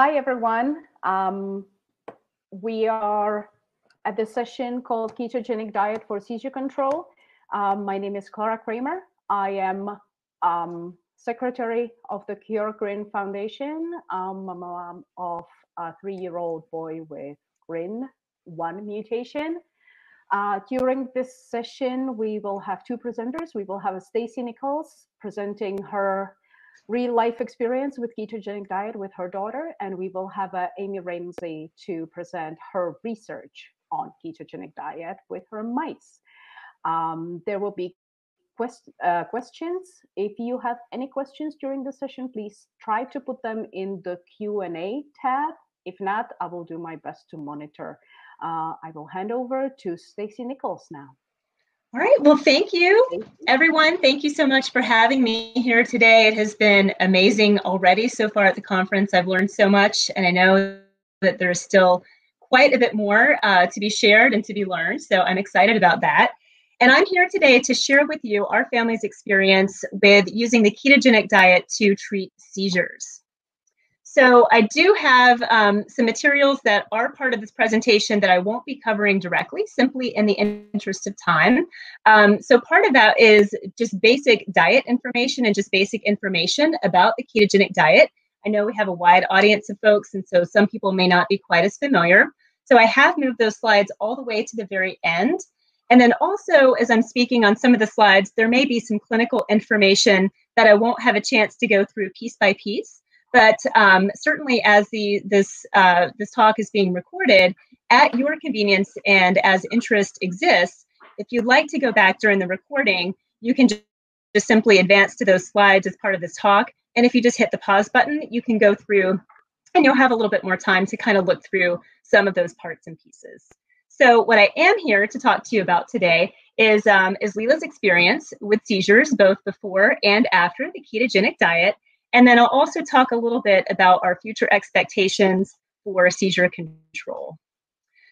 Hi, everyone. We are at this session called Ketogenic Diet for Seizure Control. My name is Clara Kramer. I am secretary of the Cure Grin Foundation. I'm a mom of a 3-year-old boy with GRIN1 mutation. During this session, we will have two presenters. We will have Stacy Nichols presenting her real life experience with ketogenic diet with her daughter, and we will have Amy Ramsey to present her research on ketogenic diet with her mice. There will be questions. If you have any questions during the session, please try to put them in the Q&A tab. If not, I will do my best to monitor. I will hand over to Stacy Nichols now. All right, well, thank you, everyone. Thank you so much for having me here today. It has been amazing already so far at the conference. I've learned so much, and I know that there's still quite a bit more to be shared and to be learned, so I'm excited about that. And I'm here today to share with you our family's experience with using the ketogenic diet to treat seizures. So I do have some materials that are part of this presentation that I won't be covering directly, simply in the interest of time. So part of that is just basic diet information and just basic information about the ketogenic diet. I know we have a wide audience of folks, and so some people may not be quite as familiar. So I have moved those slides all the way to the very end. And then also, as I'm speaking on some of the slides, there may be some clinical information that I won't have a chance to go through piece by piece. But certainly as this talk is being recorded, at your convenience and as interest exists, if you'd like to go back during the recording, you can just simply advance to those slides as part of this talk. And if you just hit the pause button, you can go through and you'll have a little bit more time to kind of look through some of those parts and pieces. So what I am here to talk to you about today is Leela's experience with seizures, both before and after the ketogenic diet. And then I'll also talk a little bit about our future expectations for seizure control.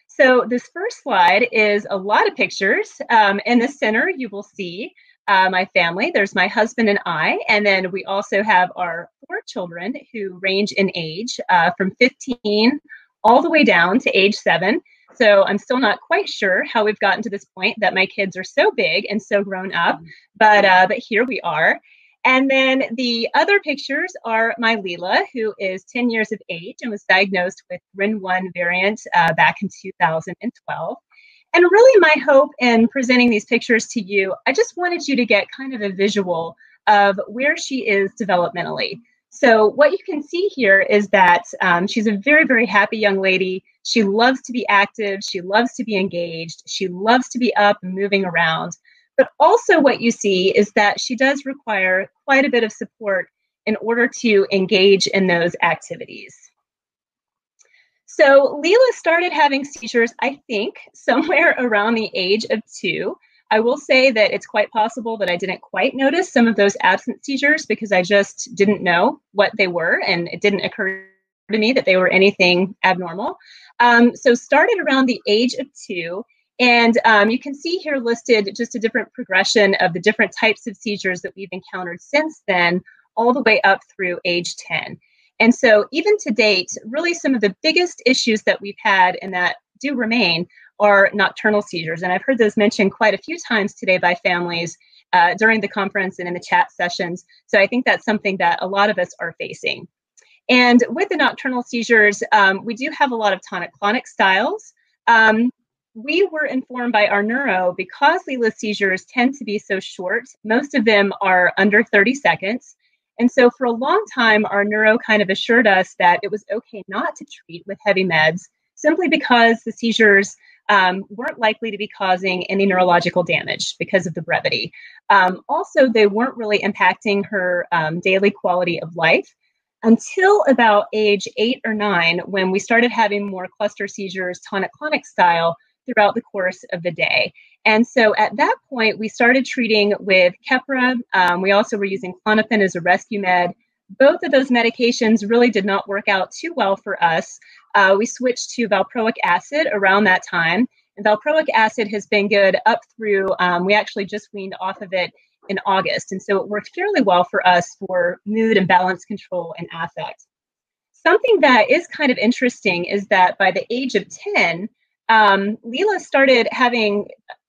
So this first slide is a lot of pictures. In the center, you will see my family. There's my husband and I. And then we also have our 4 children who range in age from 15 all the way down to age 7. So I'm still not quite sure how we've gotten to this point that my kids are so big and so grown up, but here we are. And then the other pictures are my Leela, who is 10 years of age and was diagnosed with GRIN1 variant back in 2012. And really my hope in presenting these pictures to you, I just wanted you to get kind of a visual of where she is developmentally. So what you can see here is that she's a very, very happy young lady. She loves to be active. She loves to be engaged. She loves to be up and moving around. But also what you see is that she does require quite a bit of support in order to engage in those activities. So Leela started having seizures, I think, somewhere around the age of 2. I will say that it's quite possible that I didn't quite notice some of those absent seizures because I just didn't know what they were, and it didn't occur to me that they were anything abnormal. So started around the age of 2. And you can see here listed just a different progression of the different types of seizures that we've encountered since then, all the way up through age 10. And so even to date, really some of the biggest issues that we've had and that do remain are nocturnal seizures. And I've heard those mentioned quite a few times today by families during the conference and in the chat sessions. So I think that's something that a lot of us are facing. And with the nocturnal seizures, we do have a lot of tonic-clonic styles. We were informed by our neuro, because Leela's seizures tend to be so short, most of them are under 30 seconds. And so for a long time, our neuro kind of assured us that it was okay not to treat with heavy meds, simply because the seizures weren't likely to be causing any neurological damage because of the brevity. Also, they weren't really impacting her daily quality of life until about age 8 or 9, when we started having more cluster seizures, tonic-clonic style, throughout the course of the day. And so at that point, we started treating with Keppra. We also were using Klonopin as a rescue med. Both of those medications really did not work out too well for us. We switched to valproic acid around that time. And valproic acid has been good up through, we actually just weaned off of it in August. And so it worked fairly well for us for mood and balance control and affect. something that is kind of interesting is that by the age of 10, Leela started having,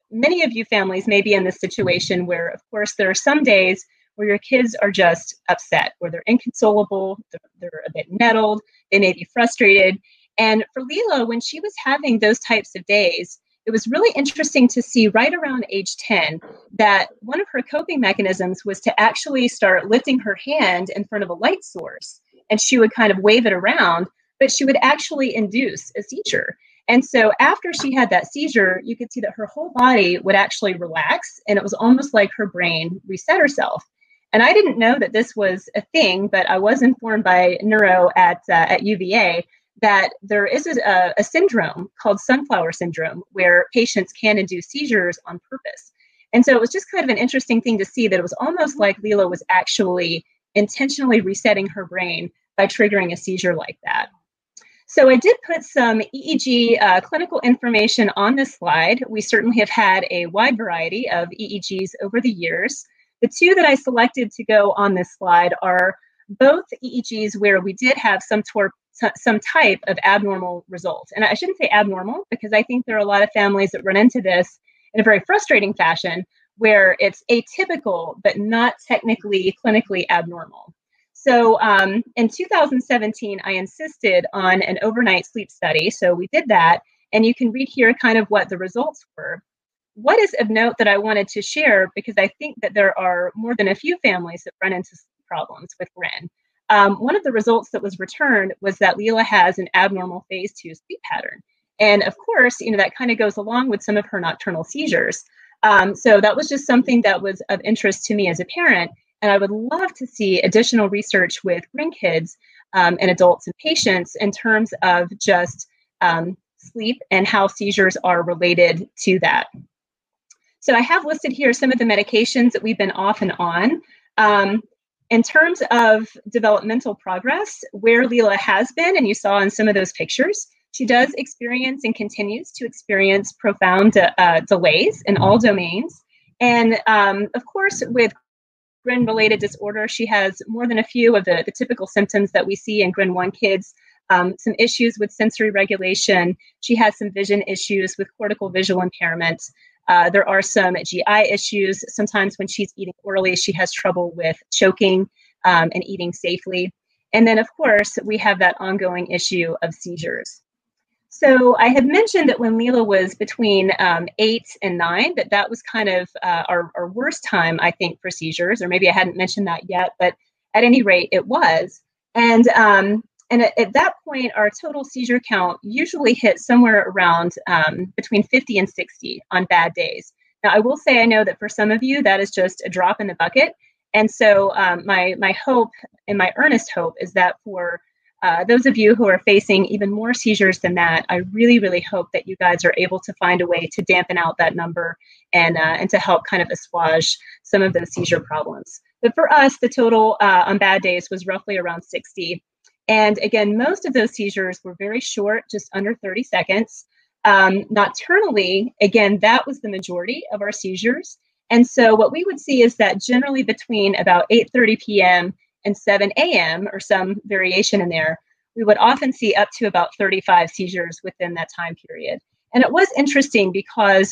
many of you families may be in this situation where, of course, there are some days where your kids are just upset, where they're inconsolable, they're a bit nettled, they may be frustrated. And for Leela, when she was having those types of days, it was really interesting to see right around age 10 that one of her coping mechanisms was to actually start lifting her hand in front of a light source. And she would kind of wave it around, but she would actually induce a seizure. And so after she had that seizure, you could see that her whole body would actually relax, and it was almost like her brain reset herself. And I didn't know that this was a thing, but I was informed by neuro at UVA that there is a syndrome called sunflower syndrome where patients can induce seizures on purpose. And so it was just kind of an interesting thing to see that it was almost like Leela was actually intentionally resetting her brain by triggering a seizure like that. So I did put some EEG clinical information on this slide. We certainly have had a wide variety of EEGs over the years. The two that I selected to go on this slide are both EEGs where we did have some type of abnormal result. And I shouldn't say abnormal, because I think there are a lot of families that run into this in a very frustrating fashion where it's atypical, but not technically clinically abnormal. So in 2017, I insisted on an overnight sleep study. So we did that, and you can read here kind of what the results were. What is of note that I wanted to share, because I think that there are more than a few families that run into problems with GRIN. One of the results that was returned was that Leela has an abnormal phase 2 sleep pattern. And of course, that kind of goes along with some of her nocturnal seizures. So that was just something that was of interest to me as a parent. And I would love to see additional research with GRIN kids and adults and patients in terms of just sleep and how seizures are related to that. So I have listed here some of the medications that we've been off and on. In terms of developmental progress, where Leela has been, and you saw in some of those pictures, she does experience and continues to experience profound delays in all domains. And of course, with GRIN-related disorder, she has more than a few of the typical symptoms that we see in GRIN1 kids. Some issues with sensory regulation. She has some vision issues with cortical visual impairment. There are some GI issues. Sometimes when she's eating orally, she has trouble with choking and eating safely. And then, of course, we have that ongoing issue of seizures. So I had mentioned that when Leela was between 8 and 9, that was kind of our worst time, I think, for seizures, or maybe I hadn't mentioned that yet, but at any rate, it was. And at that point, our total seizure count usually hit somewhere around between 50 and 60 on bad days. Now, I will say I know that for some of you, that is just a drop in the bucket. And so my hope and my earnest hope is that for those of you who are facing even more seizures than that, I really, really hope that you guys are able to find a way to dampen out that number and to help kind of assuage some of those seizure problems. But for us, the total on bad days was roughly around 60. And again, most of those seizures were very short, just under 30 seconds. Nocturnally, again, that was the majority of our seizures. And so what we would see is that generally between about 8:30 p.m. and 7 a.m., or some variation in there, we would often see up to about 35 seizures within that time period. And it was interesting because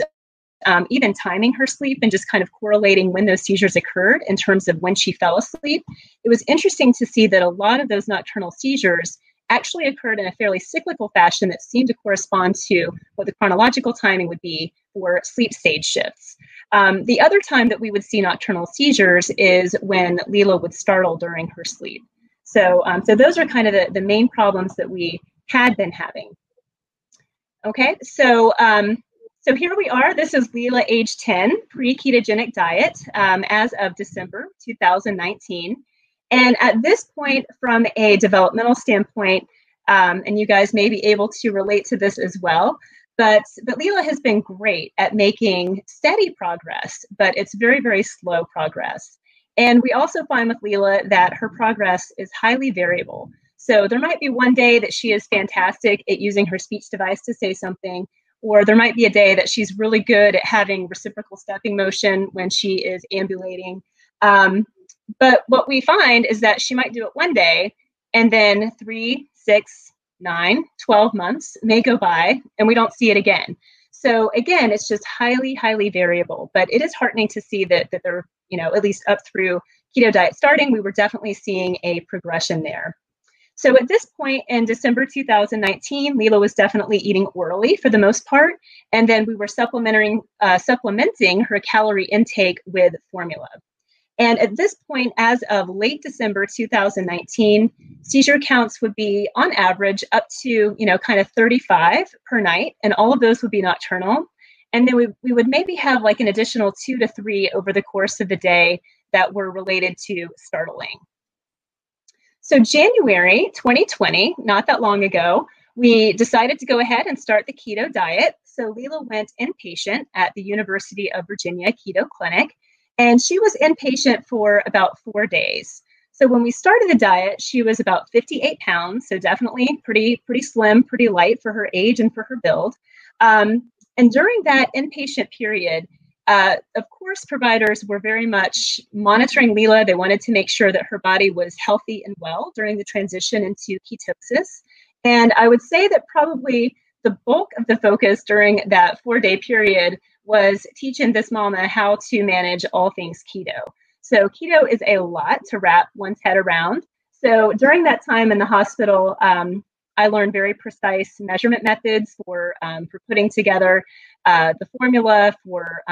even timing her sleep and just kind of correlating when those seizures occurred in terms of when she fell asleep, it was interesting to see that a lot of those nocturnal seizures actually occurred in a fairly cyclical fashion that seemed to correspond to what the chronological timing would be for sleep stage shifts. The other time that we would see nocturnal seizures is when Leela would startle during her sleep. So those are kind of the main problems that we had been having. Okay, so here we are. This is Leela, age 10, pre-ketogenic diet as of December 2019. And at this point, from a developmental standpoint, and you guys may be able to relate to this as well, but Leela has been great at making steady progress, but it's very, very slow progress. And we also find with Leela that her progress is highly variable. So there might be one day that she is fantastic at using her speech device to say something, or there might be a day that she's really good at having reciprocal stepping motion when she is ambulating. But what we find is that she might do it one day, And then 3, 6, 9, 12 months may go by and we don't see it again. So again, it's just highly, highly variable, but it is heartening to see that they're, at least up through keto diet starting, we were definitely seeing a progression there. So at this point in December 2019, Leela was definitely eating orally for the most part, and then we were supplementing her calorie intake with formula. And at this point, as of late December 2019, seizure counts would be on average up to, kind of 35 per night, and all of those would be nocturnal. And then we would maybe have like an additional 2 to 3 over the course of the day that were related to startling. So January 2020, not that long ago, we decided to go ahead and start the keto diet. So Leela went inpatient at the University of Virginia Keto Clinic, and she was inpatient for about 4 days. So when we started the diet, she was about 58 pounds, so definitely pretty slim, pretty light for her age and for her build. And during that inpatient period, of course, providers were very much monitoring Leela. They wanted to make sure that her body was healthy and well during the transition into ketosis. And I would say that probably the bulk of the focus during that 4-day period was teaching this mama how to manage all things keto. So keto is a lot to wrap one's head around. So during that time in the hospital, I learned very precise measurement methods for putting together the formula, for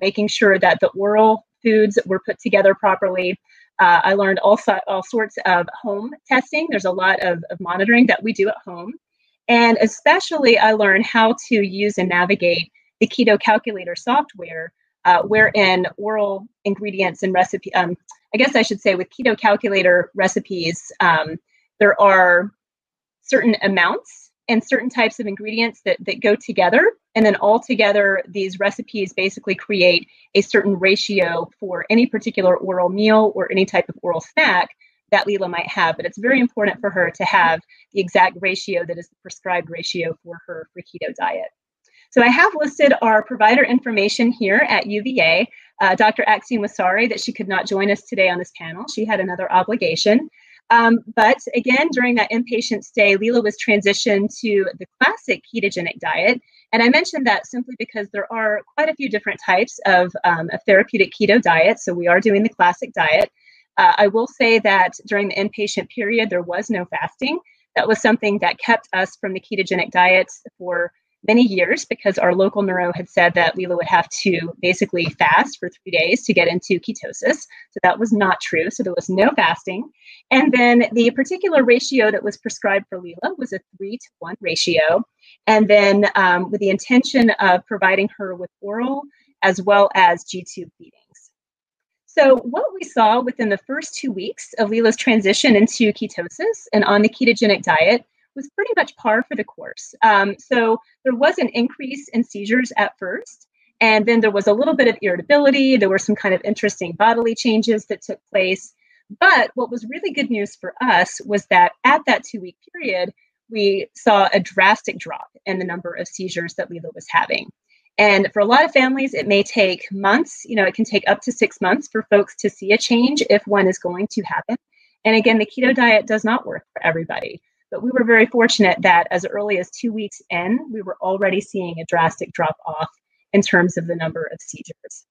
making sure that the oral foods were put together properly. I learned all sorts of home testing. There's a lot of monitoring that we do at home. And especially I learned how to use and navigate the Keto Calculator software, wherein oral ingredients and recipe, I guess I should say with Keto Calculator recipes, there are certain amounts and certain types of ingredients that go together. And then all together, these recipes basically create a certain ratio for any particular oral meal or any type of oral snack that Leela might have. But it's very important for her to have the exact ratio that is the prescribed ratio for her keto diet. So I have listed our provider information here at UVA. Dr. Aksine was sorry that she could not join us today on this panel. She had another obligation. But again, during that inpatient stay, Leela was transitioned to the classic ketogenic diet. And I mentioned that simply because there are quite a few different types of a therapeutic keto diet. So we are doing the classic diet. I will say that during the inpatient period, there was no fasting. That was something that kept us from the ketogenic diet for many years because our local neuro had said that Leela would have to basically fast for 3 days to get into ketosis. So that was not true. So there was no fasting. And then the particular ratio that was prescribed for Leela was a 3-to-1 ratio. And then with the intention of providing her with oral as well as G-tube feedings. So what we saw within the first 2 weeks of Leela's transition into ketosis and on the ketogenic diet was pretty much par for the course. So there was an increase in seizures at first, and then there was a little bit of irritability. There were some kind of interesting bodily changes that took place. But what was really good news for us was that at that 2-week period, we saw a drastic drop in the number of seizures that Leela was having. And for a lot of families, it may take months. It can take up to 6 months for folks to see a change if one is going to happen. And again, the keto diet does not work for everybody. But we were very fortunate that as early as 2 weeks in, we were already seeing a drastic drop off in terms of the number of seizures.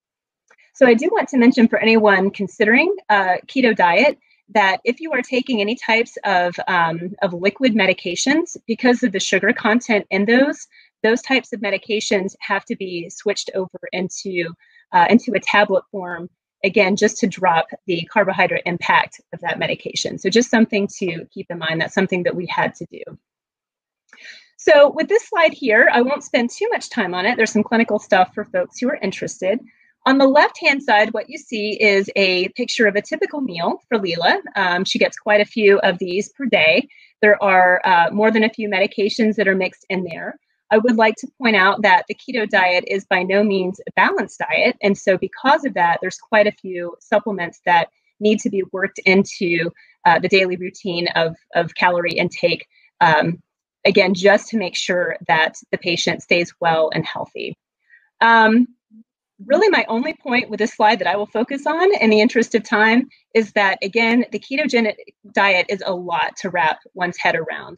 So I do want to mention for anyone considering a keto diet that if you are taking any types of liquid medications, because of the sugar content in those types of medications have to be switched over into a tablet form, again, just to drop the carbohydrate impact of that medication. So just something to keep in mind. That's something that we had to do. So with this slide here, I won't spend too much time on it. There's some clinical stuff for folks who are interested. On the left-hand side, what you see is a picture of a typical meal for Leela. She gets quite a few of these per day. There are more than a few medications that are mixed in there. I would like to point out that the keto diet is by no means a balanced diet. And so because of that, there's quite a few supplements that need to be worked into the daily routine of calorie intake, again, just to make sure that the patient stays well and healthy. Really, my only point with this slide that I will focus on in the interest of time is that, again, the ketogenic diet is a lot to wrap one's head around.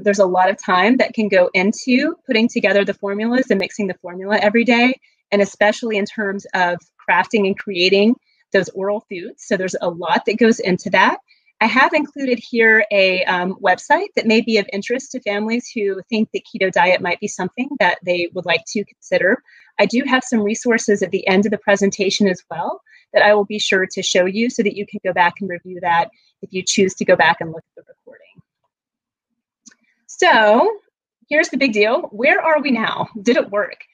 There's a lot of time that can go into putting together the formulas and mixing the formula every day, and especially in terms of crafting and creating those oral foods. So there's a lot that goes into that. I have included here a website that may be of interest to families who think the keto diet might be something that they would like to consider. I do have some resources at the end of the presentation as well that I will be sure to show you so that you can go back and review that if you choose to go back and look at the recording. So here's the big deal. Where are we now? Did it work?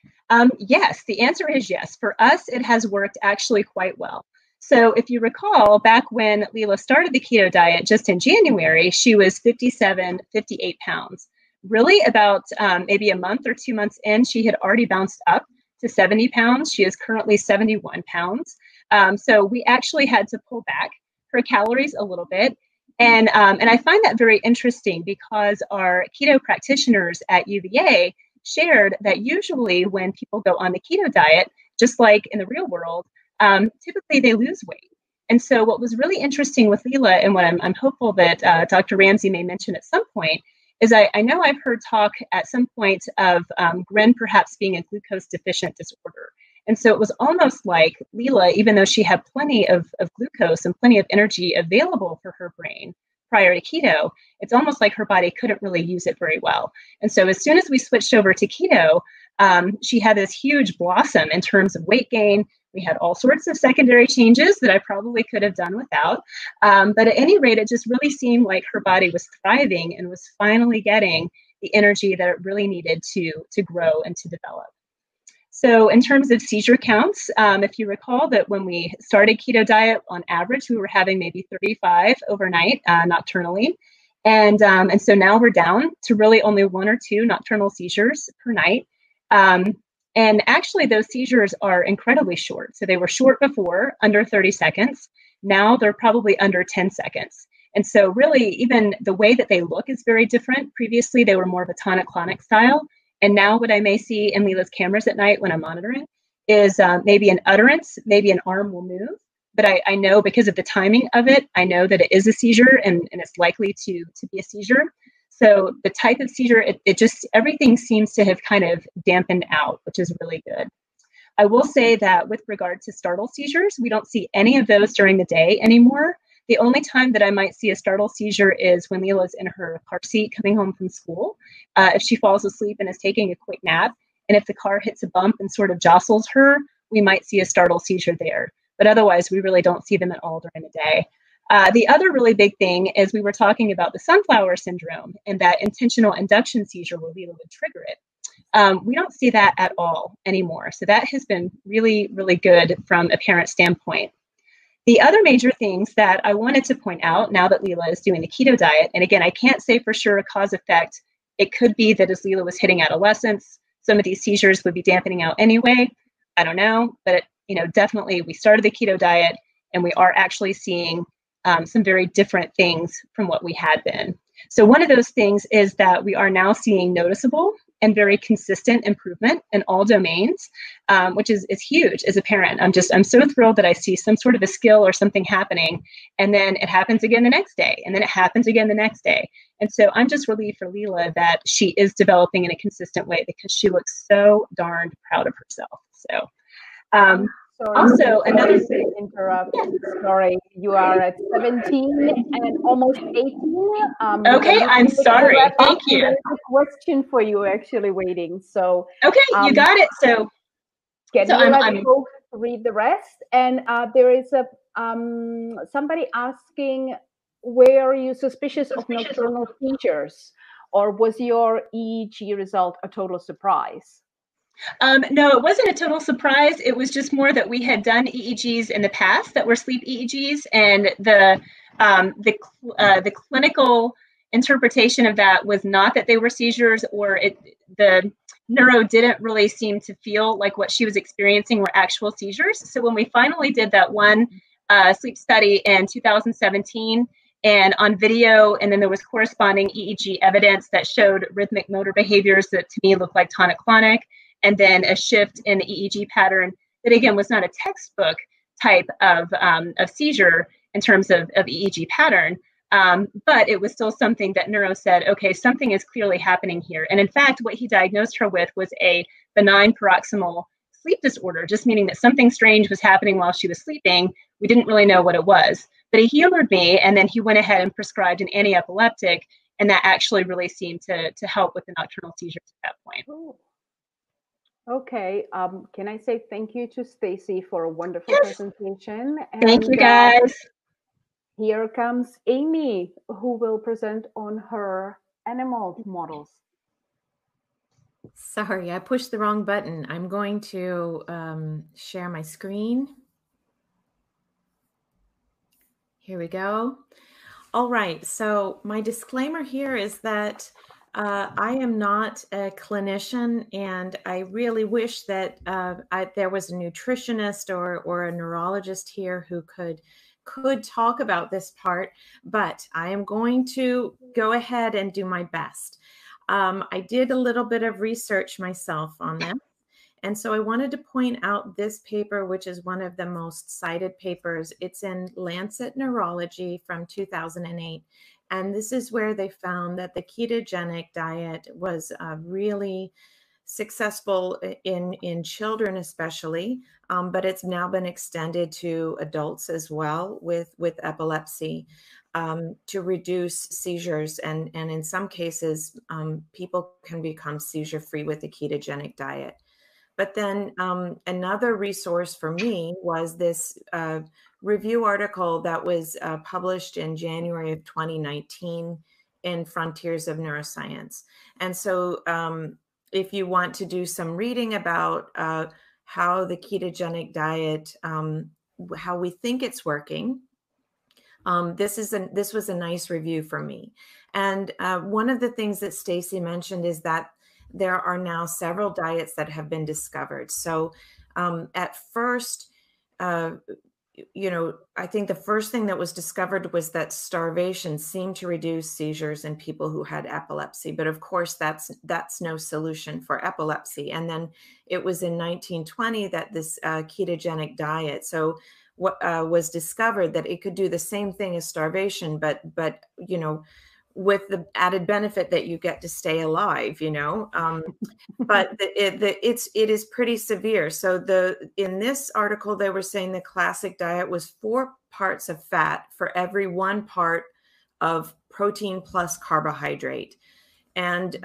Yes, the answer is yes. For us, it has worked actually quite well. So if you recall, back when Leela started the keto diet just in January, she was 57, 58 pounds. Really about maybe a month or 2 months in, she had already bounced up to 70 pounds. She is currently 71 pounds. So we actually had to pull back her calories a little bit. And I find that very interesting because our keto practitioners at UVA shared that usually when people go on the keto diet, just like in the real world, typically they lose weight. And so what was really interesting with Leela, and what I'm hopeful that Dr. Ramsey may mention at some point, is I know I've heard talk at some point of GRIN perhaps being a glucose deficient disorder. And so it was almost like Leela, even though she had plenty of glucose and plenty of energy available for her brain prior to keto, it's almost like her body couldn't really use it very well. And so as soon as we switched over to keto, she had this huge blossom in terms of weight gain. We had all sorts of secondary changes that I probably could have done without. But at any rate, it just really seemed like her body was thriving and was finally getting the energy that it really needed to grow and to develop. So in terms of seizure counts, if you recall that when we started keto diet, on average, we were having maybe 35 overnight nocturnally. And so now we're down to really only 1 or 2 nocturnal seizures per night. And actually, those seizures are incredibly short. So they were short before, under 30 seconds. Now they're probably under 10 seconds. And so really, even the way that they look is very different. Previously, they were more of a tonic-clonic style. And now what I may see in Leela's cameras at night when I'm monitoring is maybe an utterance, maybe an arm will move. But I know because of the timing of it, I know that it is a seizure and it's likely to be a seizure. So the type of seizure, it just, everything seems to have kind of dampened out, which is really good. I will say that with regard to startle seizures, we don't see any of those during the day anymore. The only time that I might see a startle seizure is when Leela's in her car seat coming home from school. If she falls asleep and is taking a quick nap, and if the car hits a bump and sort of jostles her, we might see a startle seizure there. But otherwise, we really don't see them at all during the day. The other really big thing is we were talking about the sunflower syndrome and that intentional induction seizure where Leela would trigger it. We don't see that at all anymore. So that has been really, really good from a parent standpoint. The other major things that I wanted to point out now that Leela is doing the keto diet, and again, I can't say for sure a cause effect. It could be that as Leela was hitting adolescence, some of these seizures would be dampening out anyway. I don't know, but definitely we started the keto diet and we are actually seeing some very different things from what we had been. So one of those things is that we are now seeing noticeable and very consistent improvement in all domains, which is huge as a parent. I'm so thrilled that I see some sort of a skill or something happening, and then it happens again the next day, and then it happens again the next day. And so I'm just relieved for Leela that she is developing in a consistent way because she looks so darned proud of herself. So also another thing. Interrupt. Yeah. Sorry, you are at 17 and almost 18. Okay, I'm sorry. Thank you. There's a question for you actually waiting. So okay, you got it. So I'm folks read the rest. And there is a somebody asking, were you suspicious of nocturnal seizures, or was your EEG result a total surprise? No, it wasn't a total surprise. It was just more that we had done EEGs in the past that were sleep EEGs, and the clinical interpretation of that was not that they were seizures, or the neuro didn't really seem to feel like what she was experiencing were actual seizures. So when we finally did that one sleep study in 2017 and on video, and then there was corresponding EEG evidence that showed rhythmic motor behaviors that to me looked like tonic-clonic, and then a shift in the EEG pattern that again was not a textbook type of seizure in terms of EEG pattern. But it was still something that neuro said, okay, something is clearly happening here. And in fact, what he diagnosed her with was a benign paroxysmal sleep disorder, just meaning that something strange was happening while she was sleeping. We didn't really know what it was. But he humored me, and then he went ahead and prescribed an antiepileptic, and that actually really seemed to help with the nocturnal seizures at that point. Ooh. Okay. Can I say thank you to Stacy for a wonderful presentation? And, thank you, guys. Here comes Amy, who will present on her animal models. Sorry, I pushed the wrong button. I'm going to share my screen. Here we go. All right, so my disclaimer here is that I am not a clinician, and I really wish that there was a nutritionist or a neurologist here who could talk about this part, but I am going to go ahead and do my best. I did a little bit of research myself on this. And so I wanted to point out this paper, which is one of the most cited papers. It's in Lancet Neurology from 2008. And this is where they found that the ketogenic diet was really successful in children especially, but it's now been extended to adults as well with epilepsy to reduce seizures. And in some cases, people can become seizure-free with the ketogenic diet. But then another resource for me was this review article that was published in January of 2019 in Frontiers of Neuroscience. And so if you want to do some reading about how the ketogenic diet, how we think it's working, this was a nice review for me. And one of the things that Stacy mentioned is that there are now several diets that have been discovered. So at first, I think the first thing that was discovered was that starvation seemed to reduce seizures in people who had epilepsy. But of course, that's no solution for epilepsy. And then it was in 1920 that this ketogenic diet, what was discovered that it could do the same thing as starvation, but with the added benefit that you get to stay alive, but it is pretty severe. So in this article, they were saying the classic diet was 4 parts of fat for every 1 part of protein plus carbohydrate. And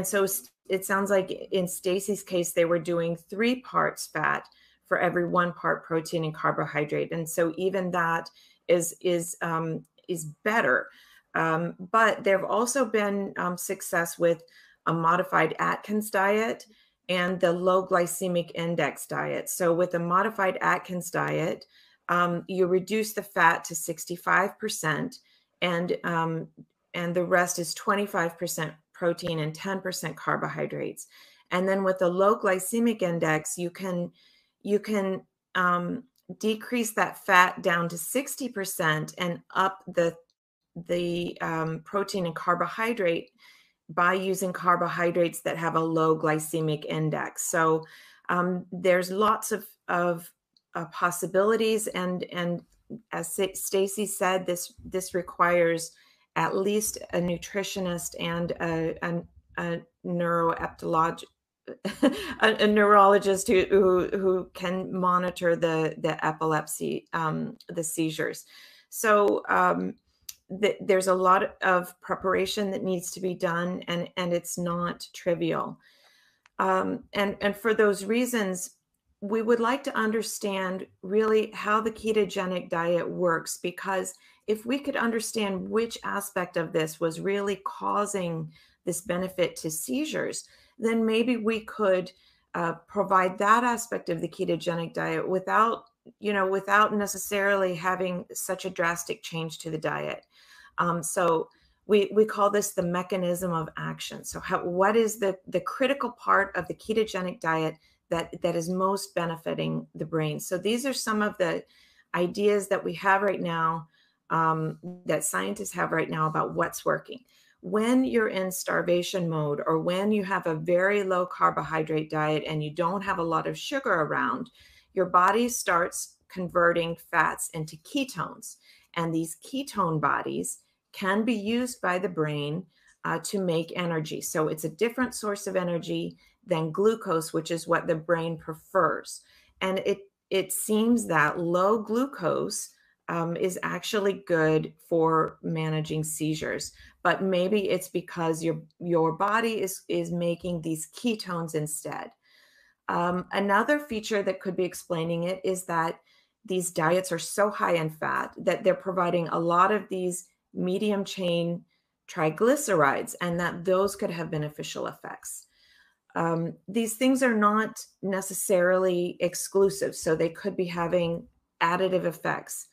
so it sounds like in Stacy's case, they were doing 3 parts fat for every 1 part protein and carbohydrate. And so even that is better. But there have also been success with a modified Atkins diet and the low glycemic index diet. So with a modified Atkins diet, you reduce the fat to 65%, and the rest is 25% protein and 10% carbohydrates. And then with the low glycemic index, you can decrease that fat down to 60% and up the protein and carbohydrate by using carbohydrates that have a low glycemic index. So there's lots of possibilities, and as Stacy said, this requires at least a nutritionist and a neurologist who can monitor the epilepsy, the seizures. So there's a lot of preparation that needs to be done, and it's not trivial. And for those reasons, we would like to understand really how the ketogenic diet works, because if we could understand which aspect of this was really causing this benefit to seizures, then maybe we could provide that aspect of the ketogenic diet without necessarily having such a drastic change to the diet. So we call this the mechanism of action. So what is the critical part of the ketogenic diet that is most benefiting the brain? So these are some of the ideas that we have right now, that scientists have right now about what's working. when you're in starvation mode, or when you have a very low carbohydrate diet and you don't have a lot of sugar around, your body starts converting fats into ketones. And these ketone bodies can be used by the brain to make energy. So it's a different source of energy than glucose, which is what the brain prefers. And it seems that low glucose is actually good for managing seizures, but maybe it's because your body is making these ketones instead. Another feature that could be explaining it is that these diets are so high in fat that they're providing a lot of these medium chain triglycerides, and that those could have beneficial effects. These things are not necessarily exclusive, so they could be having additive effects.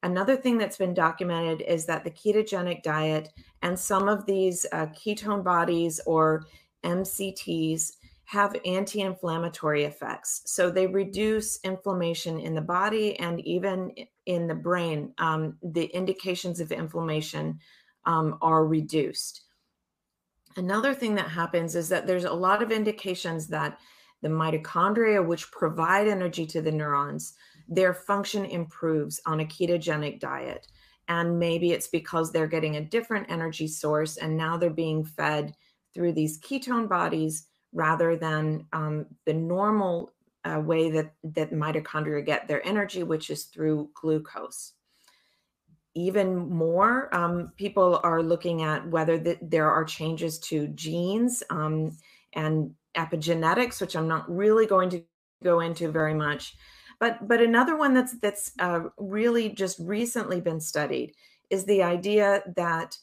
Another thing that's been documented is that the ketogenic diet and some of these ketone bodies, or MCTs, have anti-inflammatory effects. So they reduce inflammation in the body and even in the brain. The indications of inflammation are reduced. Another thing that happens is that there's a lot of indications that the mitochondria, which provide energy to the neurons, their function improves on a ketogenic diet. And maybe it's because they're getting a different energy source, and now they're being fed through these ketone bodies rather than the normal way that mitochondria get their energy, which is through glucose. Even more, people are looking at whether there are changes to genes and epigenetics, which I'm not really going to go into very much. But another one that's really just recently been studied is the idea that,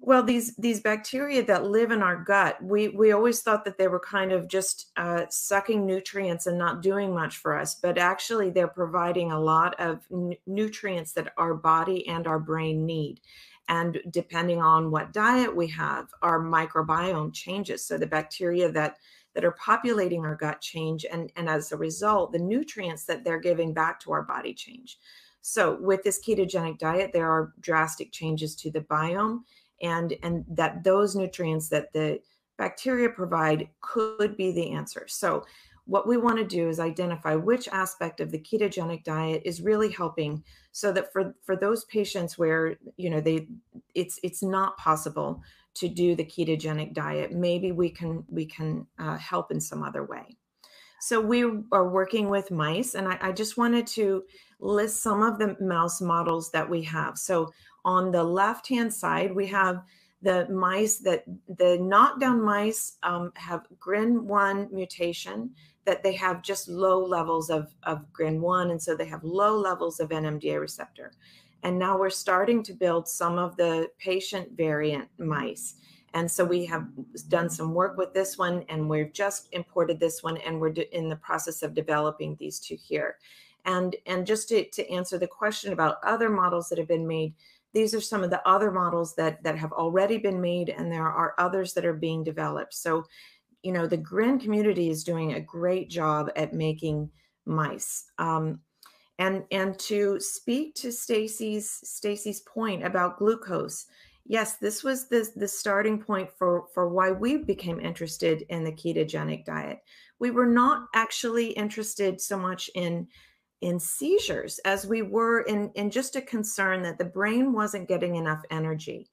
well, these bacteria that live in our gut, we always thought that they were kind of just sucking nutrients and not doing much for us, but actually they're providing a lot of nutrients that our body and our brain need. And depending on what diet we have, our microbiome changes. So the bacteria that are populating our gut change, and as a result, the nutrients that they're giving back to our body change. So with this ketogenic diet, there are drastic changes to the biome, and that those nutrients that the bacteria provide could be the answer. So what we want to do is identify which aspect of the ketogenic diet is really helping, so that for those patients where, you know, it's not possible to do the ketogenic diet, maybe we can help in some other way. So we are working with mice, and I just wanted to list some of the mouse models that we have. So on the left-hand side, we have the mice that the knockdown mice have GRIN1 mutation, that they have just low levels of GRIN1, and so they have low levels of NMDA receptor. And now we're starting to build some of the patient variant mice. And so we have done some work with this one, and we've just imported this one, and we're in the process of developing these two here. And just to answer the question about other models that have been made, these are some of the other models that have already been made, and there are others that are being developed. So, you know, the GRIN community is doing a great job at making mice. And to speak to Stacy's point about glucose, yes, this was the starting point for why we became interested in the ketogenic diet. We were not actually interested so much in seizures as we were in just a concern that the brain wasn't getting enough energy,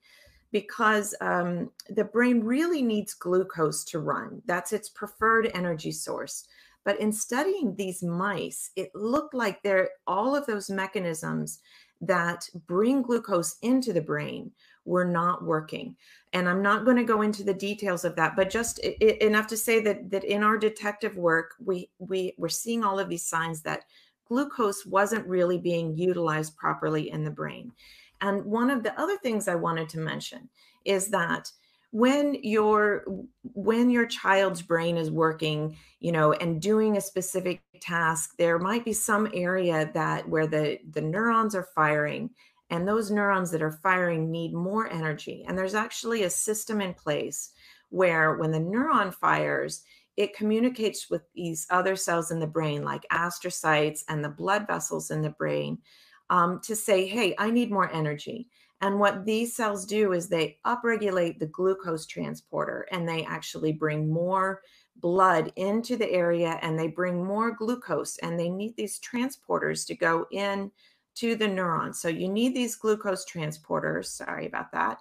because the brain really needs glucose to run. That's its preferred energy source. But in studying these mice, it looked like all of those mechanisms that bring glucose into the brain were not working. And I'm not going to go into the details of that, but just enough to say that in our detective work, we're seeing all of these signs that glucose wasn't really being utilized properly in the brain. And one of the other things I wanted to mention is that when your child's brain is working, you know, and doing a specific task, there might be some area where the neurons are firing, and those neurons that are firing need more energy. And there's actually a system in place where when the neuron fires, it communicates with these other cells in the brain, like astrocytes and the blood vessels in the brain, to say, hey, I need more energy. And what these cells do is they upregulate the glucose transporter, and they actually bring more blood into the area, and they bring more glucose, and they need these transporters to go in to the neuron. So you need these glucose transporters, sorry about that,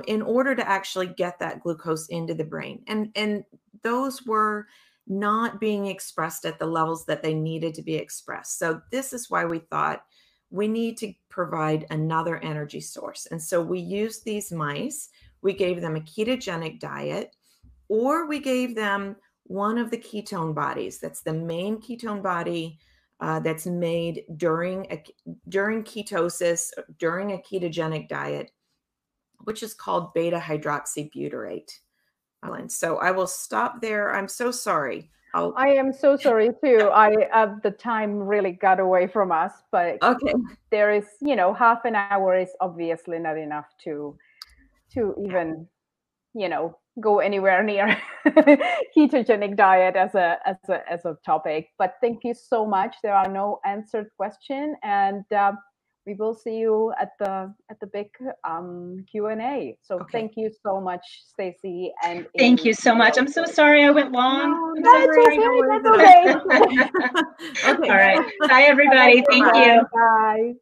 in order to actually get that glucose into the brain. And those were not being expressed at the levels that they needed to be expressed. So this is why we thought we need to provide another energy source. And so we used these mice, we gave them a ketogenic diet, or we gave them one of the ketone bodies. That's the main ketone body that's made during ketosis, during a ketogenic diet, which is called beta hydroxybutyrate. So I will stop there. I'm so sorry. I am so sorry too. The time really got away from us, but okay. There is, half an hour is obviously not enough to even, go anywhere near ketogenic diet as a topic. But thank you so much. There are no answered questions, and we will see you at the big Q&A. So Thank you so much, Stacy. And thank you so much. I'm so sorry I went long. No, that's okay. Okay. All right. Bye, everybody. Thank you. Bye.